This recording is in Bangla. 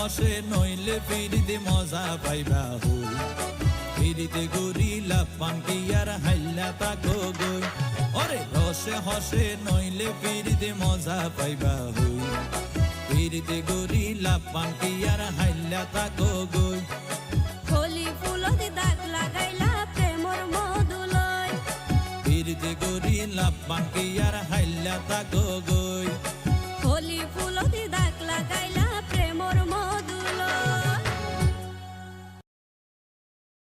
হসে নইলে ফিরিতে মজা পাইবা হই ফিরিতে গরিলা পান্টি আর হাইলা তাকো গই ওরে রসে হসে নইলে ফিরিতে মজা পাইবা হই ফিরিতে গরিলা পান্টি আর হাইলা তাকো গই কলি ফুলতি দাগ লাগাইলা প্রেমর মধুলয় ফিরিতে গরিলা পান্টি আর হাইলা তাকো গই